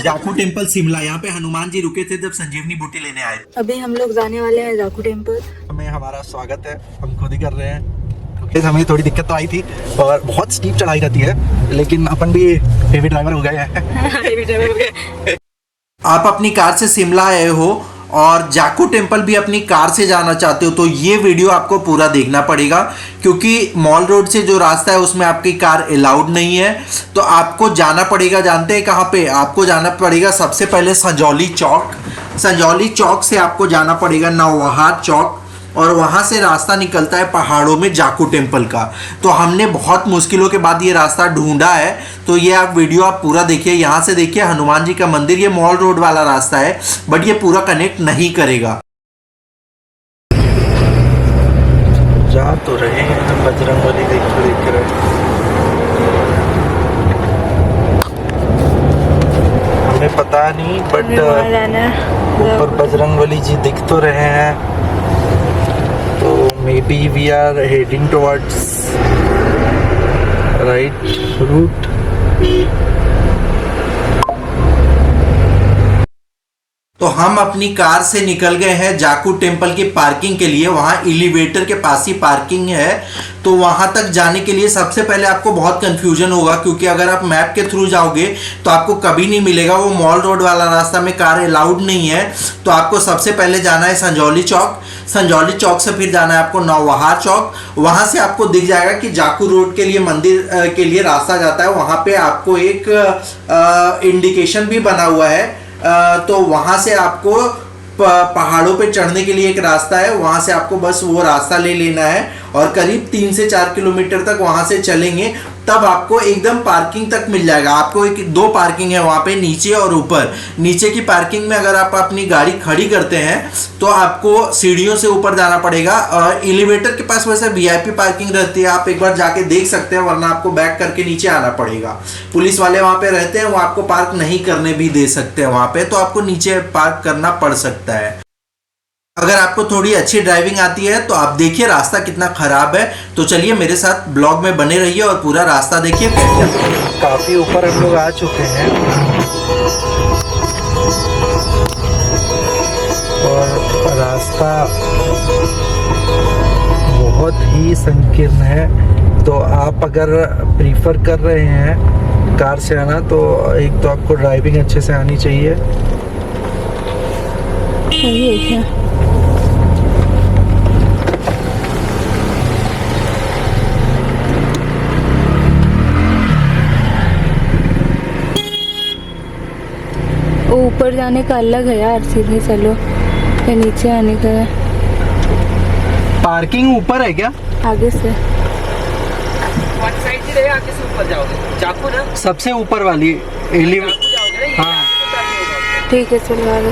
Jakhu temple Shimla. यहाँ पे हनुमान जी रुके थे जब संजीवनी बूटी लेने आए। अभी हम लोग जाने वाले हैं जाखू टेम्पल। हमें हमारा स्वागत है, हम खुद ही कर रहे हैं क्योंकि हमें थोड़ी दिक्कत तो आई थी और बहुत स्टीप चढ़ाई रहती है, लेकिन अपन भी हेवी ड्राइवर हो गए हैं। आप अपनी कार से शिमला आए हो और जाखू टेम्पल भी अपनी कार से जाना चाहते हो तो ये वीडियो आपको पूरा देखना पड़ेगा, क्योंकि मॉल रोड से जो रास्ता है उसमें आपकी कार अलाउड नहीं है। तो आपको जाना पड़ेगा, जानते हैं कहाँ पे? आपको जाना पड़ेगा सबसे पहले संजौली चौक। संजौली चौक से आपको जाना पड़ेगा नौवहार चौक और वहाँ से रास्ता निकलता है पहाड़ों में जाखू टेम्पल का। तो हमने बहुत मुश्किलों के बाद ये रास्ता ढूंढा है, तो ये आप वीडियो आप पूरा देखिए। यहाँ से देखिए हनुमान जी का मंदिर, ये मॉल रोड वाला रास्ता है बट ये पूरा कनेक्ट नहीं करेगा। जा तो रहे हैं बजरंगबली देख रहे, हमें पता नहीं बट ऊपर बजरंगबली जी दिख तो रहे हैं। तो maybe we are heading towards right route. तो हम अपनी कार से निकल गए हैं जाखू टेम्पल की पार्किंग के लिए। वहाँ एलिवेटर के पास ही पार्किंग है। तो वहाँ तक जाने के लिए सबसे पहले आपको बहुत कंफ्यूजन होगा, क्योंकि अगर आप मैप के थ्रू जाओगे तो आपको कभी नहीं मिलेगा। वो मॉल रोड वाला रास्ता में कार अलाउड नहीं है। तो आपको सबसे पहले जाना है संजौली चौक। संजौली चौक से फिर जाना है आपको नौवहार चौक। वहाँ से आपको दिख जाएगा कि जाखू रोड के लिए मंदिर के लिए रास्ता जाता है। वहाँ पे आपको एक इंडिकेशन भी बना हुआ है। तो वहाँ से आपको पहाड़ों पे चढ़ने के लिए एक रास्ता है, वहाँ से आपको बस वो रास्ता ले लेना है और करीब 3 से 4 किलोमीटर तक वहाँ से चलेंगे तब आपको एकदम पार्किंग तक मिल जाएगा। आपको एक 2 पार्किंग है वहाँ पे, नीचे और ऊपर। नीचे की पार्किंग में अगर आप अपनी गाड़ी खड़ी करते हैं तो आपको सीढ़ियों से ऊपर जाना पड़ेगा। और एलिवेटर के पास वैसे वीआईपी पार्किंग रहती है, आप एक बार जाके देख सकते हैं, वरना आपको बैक करके नीचे आना पड़ेगा। पुलिस वाले वहाँ पे रहते हैं, वो आपको पार्क नहीं करने भी दे सकते हैं वहाँ पे, तो आपको नीचे पार्क करना पड़ सकता है। अगर आपको थोड़ी अच्छी ड्राइविंग आती है तो आप देखिए रास्ता कितना खराब है। तो चलिए मेरे साथ ब्लॉग में बने रहिए और पूरा रास्ता देखिए। काफी ऊपर हम लोग आ चुके हैं और रास्ता बहुत ही संकीर्ण है। तो आप अगर प्रीफर कर रहे हैं कार से आना तो एक तो आपको ड्राइविंग अच्छे से आनी चाहिए। ऊपर जाने का अलग है यार, सीधे चलो। या नीचे आने का है। पार्किंग ऊपर है क्या? आगे से साइड से आगे से ऊपर जाओगे, जाखू ना सबसे ऊपर वाली जाओगे ना। हाँ ठीक है, चलो आगे।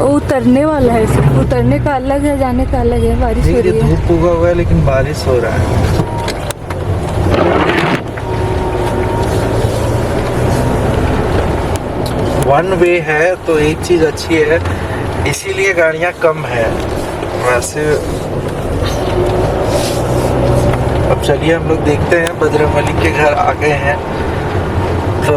उतरने वाला है, सिर्फ उतरने का अलग है, जाने का अलग है। बारिश हो रही है, धूप उगा हुआ है लेकिन बारिश हो रहा है। वन वे है तो एक चीज अच्छी है, इसीलिए गाड़ियां कम है। वैसे अब चलिए हम लोग देखते हैं, बजरंगबली के घर आ गए हैं। तो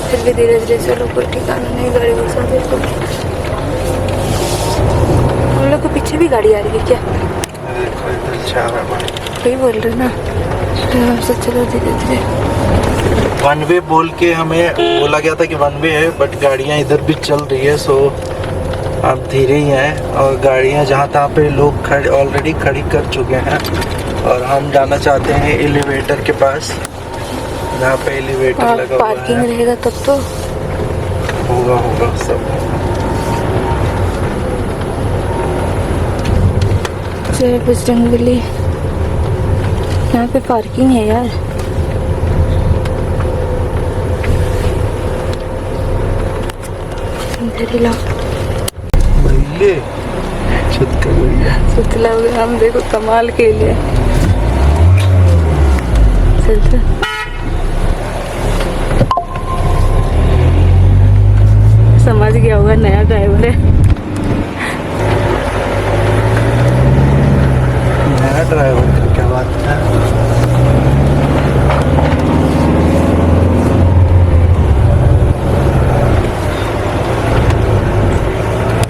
फिर भी धीरे धीरे चलो, कोई ठिकाना नहीं। गाड़ी घुसा दे तो। हम लोग के पीछे भी गाड़ी आ रही है क्या? वही बोल रहे ना, तो चलो धीरे धीरे। वन वे बोल के हमें बोला गया था कि वन वे है, बट गाड़ियां इधर भी चल रही है। सो आप धीरे ही हैं और गाड़ियां जहाँ तहाँ पे लोग खड़े ऑलरेडी खड़ी कर चुके हैं और हम जाना चाहते हैं एलिवेटर के पास, जहाँ पे एलिवेटर लगा हुआ है। पार्किंग रहेगा तब तो होगा सब। जय बजरंगबली। यहाँ पे पार्किंग है यार। सुतला हम देखो कमाल के लिए चलते। समझ गया होगा नया ड्राइवर है। नया ड्राइवर क्या बात है।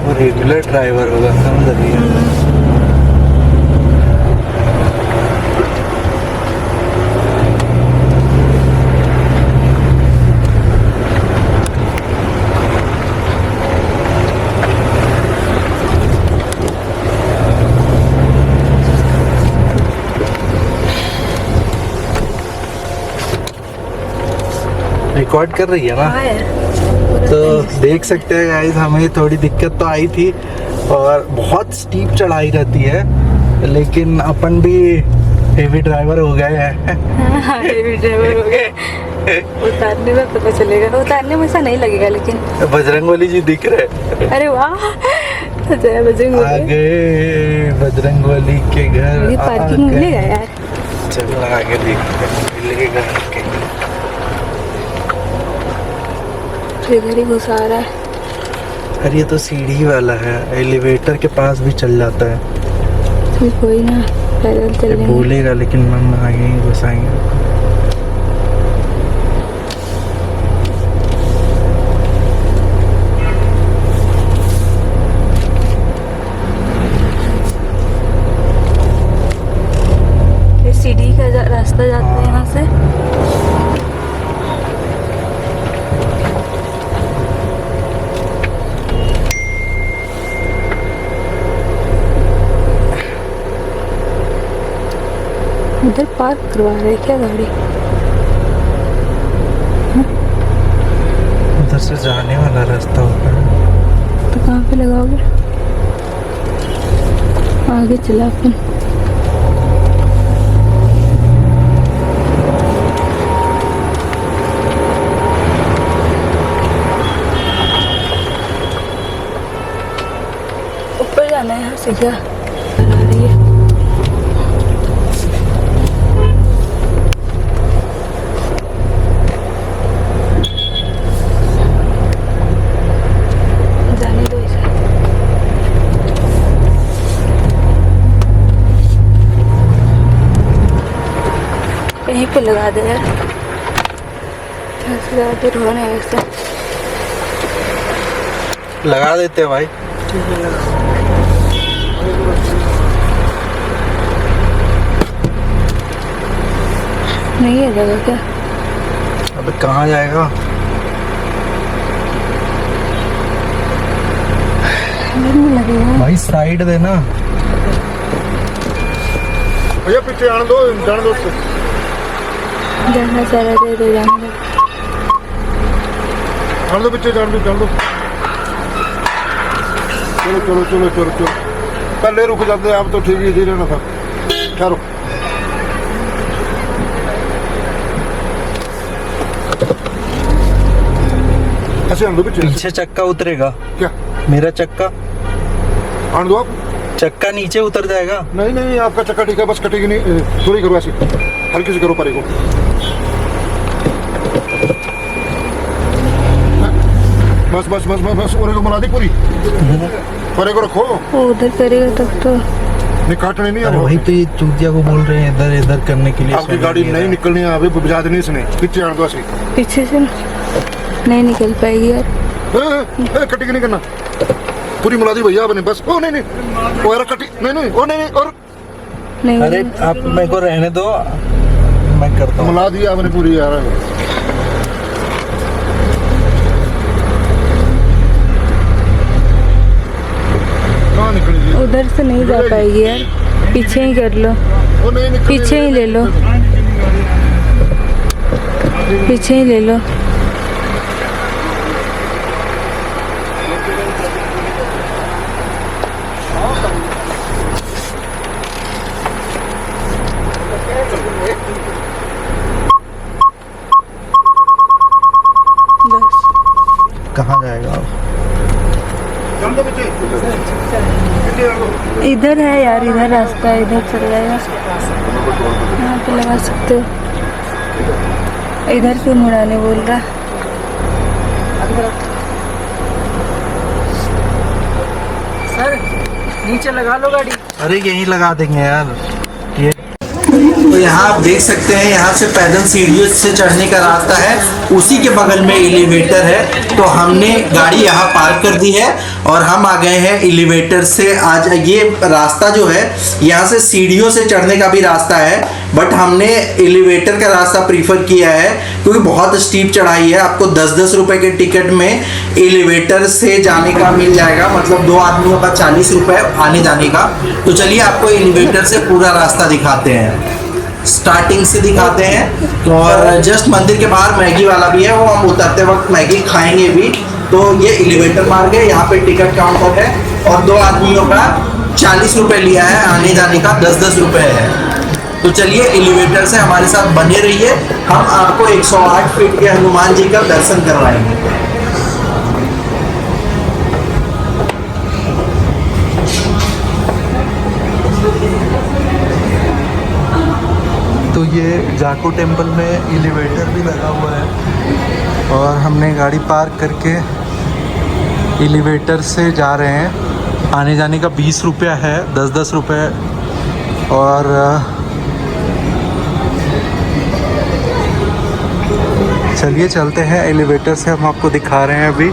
वो रेगुलर ड्राइवर होगा, समझ लिया। रिकॉर्ड कर रही है ना, तो देख सकते हैं गाइस, हमें थोड़ी दिक्कत तो आई थी और बहुत स्टीप चढ़ाई रहती है, लेकिन अपन भी हेवी ड्राइवर हो गए हैं। हेवी ड्राइवर हो गए। उतारने में पता चलेगा, उतारने में ऐसा नहीं लगेगा लेकिन। बजरंगबली जी दिख रहे। अरे वाह, जय बजरंगबली। आगे बजरंगबली के घर। ये पार्किंग मिलेगा यार? चलो आगे देखते हैं मिलेगा। इधर ही घुसा रहा है। अरे ये तो सीढ़ी वाला है, एलिवेटर के पास भी चल जाता है। तो कोई ना, पैदल चल लेंगे। बोलेगा लेकिन हम आगे ही घुसाएंगे। ये सीढ़ी का रास्ता जाता है यहाँ से। उधर पार्क करवा रहे हैं क्या गाड़ी? उधर से जाने वाला रास्ता होता है। तो कहाँ पे लगाओगे? आगे चला अपन। ऊपर जाना है यहाँ से क्या? आ रही है। यहीं पे लगा दे यार, ज़्यादा दूर होने वैसे। लगा देते हैं भाई। नहीं है जगह क्या? अबे कहाँ जाएगा? नहीं लगेगा भाई साइड देना। भैया पीछे आने दो, जाने दो उसको। जाना चाह रहे थे, जाने दो। जाने दो पीछे, जाने दो, जाने दो। चलो चलो चलो चलो चलो, पहले रुक जाते आप तो ठीक ही इधर रहना था। ठहरो। ऐसे आने दो पीछे। पीछे चक्का उतरेगा क्या? मेरा चक्का आने दो आप। चक्का नीचे उतर जाएगा। नहीं नहीं, आपका चक्का ठीक है, बस कटेगी नहीं। थोड़ी करो ऐसी, हल्की से करो परे को। बस बस बस बस बस, और को बना दी पूरी। परे को रखो। वो उधर करेगा तब तो। नहीं काटने नहीं अरे है। वही तो ये चूतिया को बोल रहे हैं इधर इधर करने के लिए। आपकी गाड़ी नहीं निकलनी है अभी, बजा देनी इसने। पीछे आने दो ऐसे। पीछे से नहीं निकल पाएगी यार। कटिंग नहीं करना, पूरी मिला दी भैया आपने बस। ओ नहीं नहीं, वो यार कटी नहीं नहीं, ओ नहीं नहीं, और नहीं अरे आप मेरे को रहने दो, मैं करता हूँ। मिला दी आपने पूरी यार। कहाँ निकलेगी? उधर से नहीं जा पाएगी यार, पीछे ही कर लो। ओ नहीं निकल, पीछे ही ले लो, पीछे ही ले लो। बस कहाँ जाएगा आप? जाने दो पीछे। पीछे आने दो। इधर है यार, इधर रास्ता है, इधर चल जाएगा। यहाँ पे लगा सकते हो। इधर क्यों मुड़ाने बोल रहा? नीचे लगा लो गाड़ी। अरे यहीं लगा देंगे यार ये। तो यहाँ आप देख सकते हैं, यहाँ से पैदल सीढ़ियों से चढ़ने का रास्ता है, उसी के बगल में एलिवेटर है। तो हमने गाड़ी यहाँ पार्क कर दी है और हम आ गए हैं एलिवेटर से। आज ये रास्ता जो है, यहाँ से सीढ़ियों से चढ़ने का भी रास्ता है, बट हमने एलिवेटर का रास्ता प्रीफर किया है क्योंकि बहुत स्टीप चढ़ाई है। आपको 10-10 रुपए के टिकट में एलिवेटर से जाने का मिल जाएगा, मतलब 2 आदमियों का 40 रुपए आने जाने का। तो चलिए आपको एलिवेटर से पूरा रास्ता दिखाते हैं, स्टार्टिंग से दिखाते हैं। तो और जस्ट मंदिर के बाहर मैगी वाला भी है, वो हम उतरते वक्त मैगी खाएंगे भी। तो ये एलिवेटर मार्ग है, यहाँ पे टिकट काउंटर है और 2 आदमियों का 40 रुपए लिया है, आने जाने का 10-10 रुपए है। तो चलिए एलिवेटर से हमारे साथ बने रहिए, हम आपको 108 फीट के हनुमान जी का दर्शन करवाएंगे। तो ये जाको टेम्पल में एलिवेटर भी लगा हुआ है और हमने गाड़ी पार्क करके एलिवेटर से जा रहे हैं। आने जाने का 20 रुपया है, 10-10 रुपये। और चलिए चलते हैं एलिवेटर से, हम आपको दिखा रहे हैं अभी।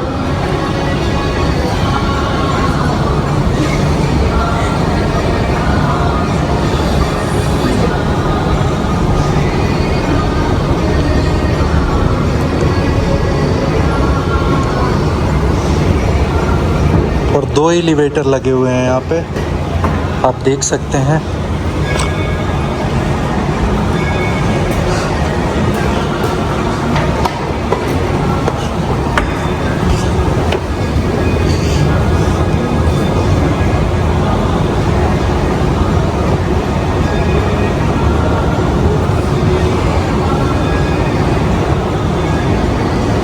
और 2 एलिवेटर लगे हुए हैं यहाँ पे, आप देख सकते हैं।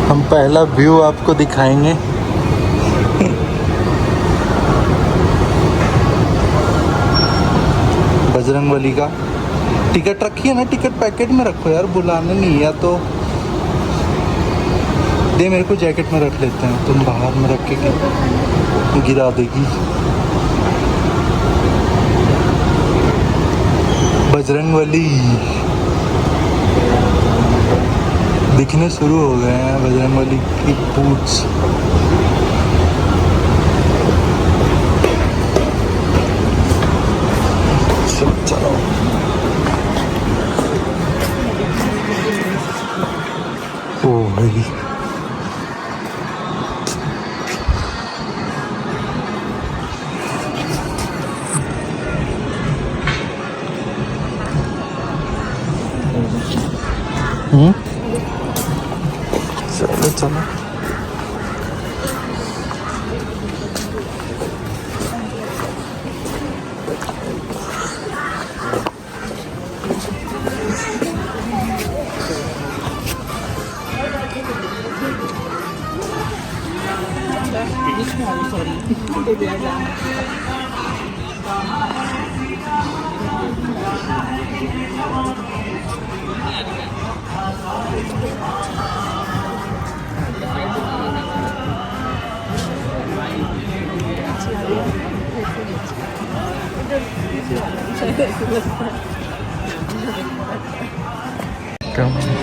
हम पहला व्यू आपको दिखाएंगे। बजरंगबली का टिकट रखिए ना, टिकट पैकेट में रखो यार, बुलाने नहीं है तो दे, मेरे को जैकेट में रख लेते हैं, तुम बाहर में रख के गिरा देगी। बजरंगबली दिखने शुरू हो गए हैं, बजरंगबली की पूंछ। चलो ओ भाई, चलो चलो।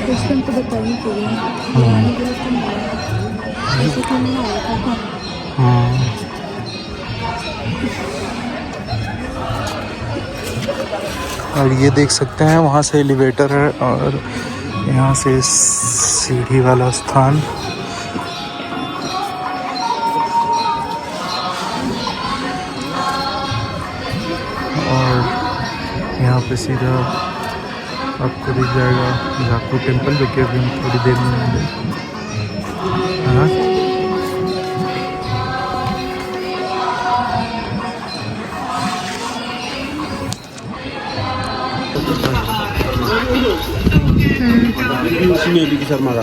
उसमें तो बताइए पूरी बनाने के लिए तो नहीं ऐसे क्यों नहीं आया था। और ये देख सकते हैं, वहाँ से एलिवेटर है और यहाँ से सीढ़ी वाला स्थान। और यहाँ पे सीधा आपको दिख जाएगा जाको टेम्पल, जो कि अभी हम थोड़ी देर में आएंगे। शर्मा का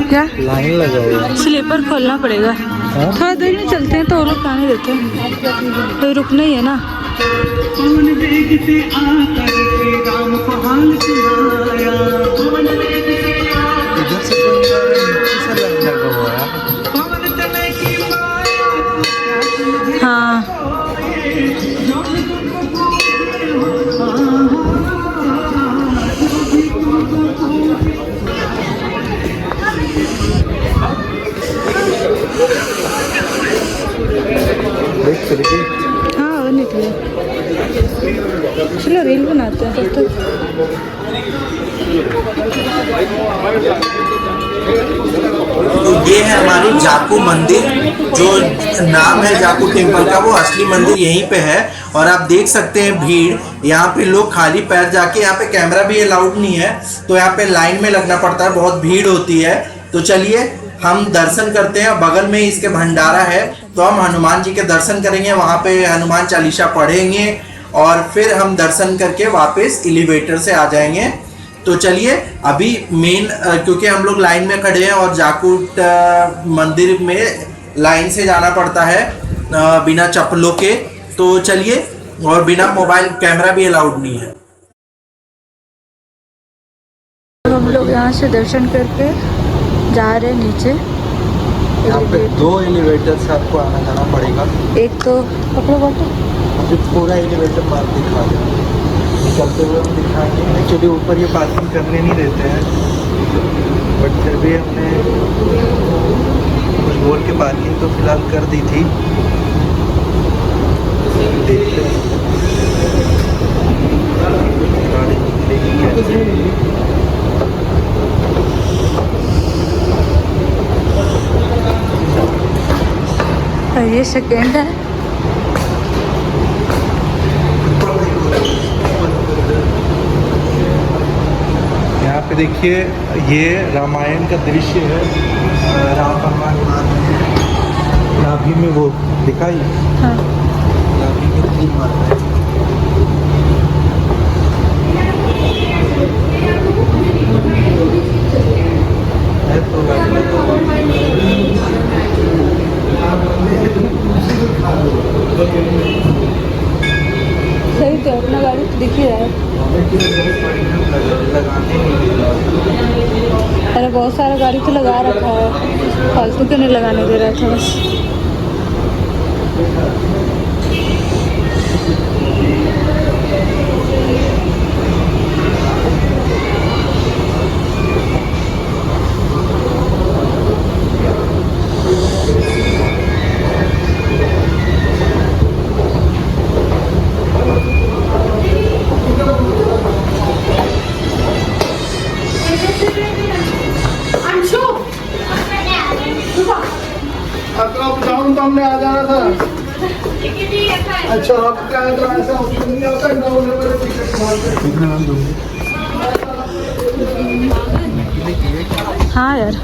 क्या लाइन लगा हुआ है। स्लीपर खोलना पड़ेगा। थोड़ा देर में चलते हैं तो और लोग आने देते हैं, तो रुकना ही है ना। इधर से लाइन लगा हुआ है। हाँ हाँ और निकले। चलो रील बनाते हैं तब तक। तो ये है हमारी जाकू मंदिर, जो नाम है जाकू टेम्पल का, वो असली मंदिर यहीं पे है। और आप देख सकते हैं भीड़, यहाँ पे लोग खाली पैर जाके, यहाँ पे कैमरा भी अलाउड नहीं है, तो यहाँ पे लाइन में लगना पड़ता है, बहुत भीड़ होती है। तो चलिए हम दर्शन करते हैं। बगल में इसके भंडारा है, तो हम हनुमान जी के दर्शन करेंगे, वहाँ पे हनुमान चालीसा पढ़ेंगे और फिर हम दर्शन करके वापस एलिवेटर से आ जाएंगे। तो चलिए अभी मेन, क्योंकि हम लोग लाइन में खड़े हैं और जाकूट मंदिर में लाइन से जाना पड़ता है बिना चप्पलों के। तो चलिए, और बिना मोबाइल कैमरा भी अलाउड नहीं है। हम लोग यहाँ से दर्शन करके जा रहे हैं नीचे। यहाँ पे 2 एलिवेटर से आपको आना जाना पड़ेगा। एक तो कपड़ा बाटो, अभी पूरा एलिवेटर मार दिखा दें, निकलते हुए हम दिखाएंगे। एक्चुअली ऊपर ये पार्किंग करने नहीं देते हैं, बट फिर भी हमने कुछ बोल के पार्किंग तो फिलहाल कर दी थी। देखते हैं गाड़ी निकलेगी कैसे। और ये सेकेंड है। यहाँ पे देखिए, ये रामायण का दृश्य है। राम भगवान नाभि में वो दिखाई, हाँ नाभि में तीर मारता है। सही तो अपना गाड़ी तो दिख ही रहा है। अरे बहुत सारा गाड़ी तो लगा रखा है, फालतू क्यों नहीं लगाने दे रहा था बस। सामने आ जाना था। अच्छा आप क्या है, तो ऐसा नहीं होता है। हाँ यार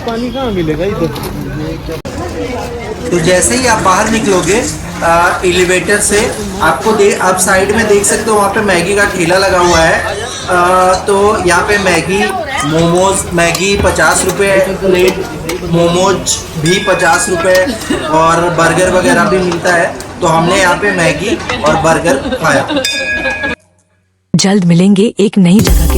पानी कहाँ मिलेगा इधर। तो जैसे ही आप बाहर निकलोगे एलिवेटर से, आपको आप साइड में देख सकते हो, वहाँ पे मैगी का ठेला लगा हुआ है। तो यहाँ पे मैगी, मोमोज, मैगी 50 रुपये प्लेट, मोमोज भी 50 रुपये, और बर्गर वगैरह भी मिलता है। तो हमने यहाँ पे मैगी और बर्गर खाया। जल्द मिलेंगे एक नई जगह।